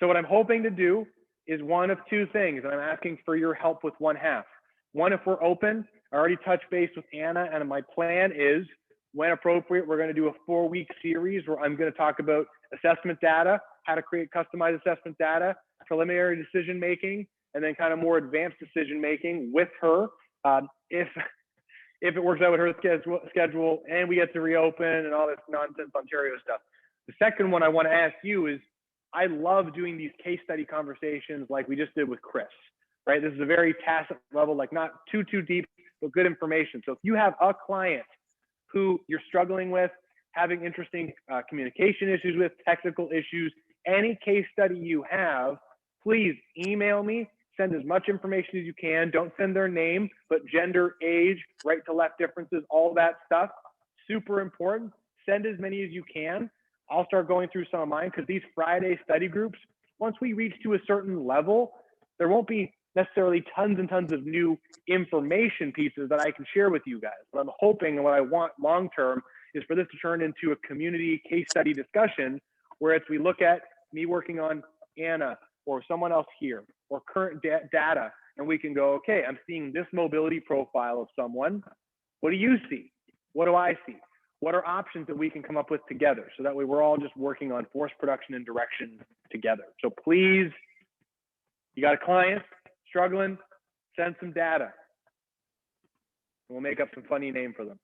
So what I'm hoping to do is one of two things, and I'm asking for your help with one half. One, if we're open, I already touched base with Anna, and my plan is, when appropriate, we're going to do a 4-week series where I'm going to talk about assessment data, how to create customized assessment data, preliminary decision making, and then kind of more advanced decision making with her. If it works out with her schedule and we get to reopen and all this nonsense Ontario stuff. The second one I want to ask you is, I love doing these case study conversations like we just did with Chris, right? This is a very tacit level, like not too deep, but good information. So if you have a client who you're struggling with, having interesting communication issues with, technical issues, any case study you have, please email me, send as much information as you can. Don't send their name, but gender, age, right to left differences, all that stuff, super important. Send as many as you can. I'll start going through some of mine because these Friday study groups, once we reach to a certain level, there won't be necessarily tons and tons of new information pieces that I can share with you guys. But I'm hoping, and what I want long-term is for this to turn into a community case study discussion where it's we look at me working on Anna or someone else here or current data, and we can go, okay, I'm seeing this mobility profile of someone. What do you see? What do I see? What are options that we can come up with together? So that way we're all just working on force production and direction together. So please, you got a client struggling, send some data. We'll make up some funny name for them.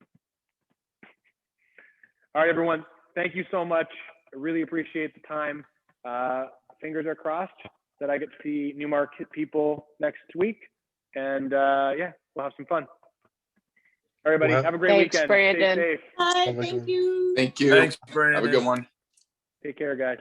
All right, everyone. Thank you so much. I really appreciate the time. Fingers are crossed that I get to see Newmarket people next week. And yeah, we'll have some fun. Everybody, have a great Thanks, weekend. Brandon. Stay safe. Hi, Oh my thank God. you. Thank you. Thanks, Have Brandon. a good one. Take care, guys.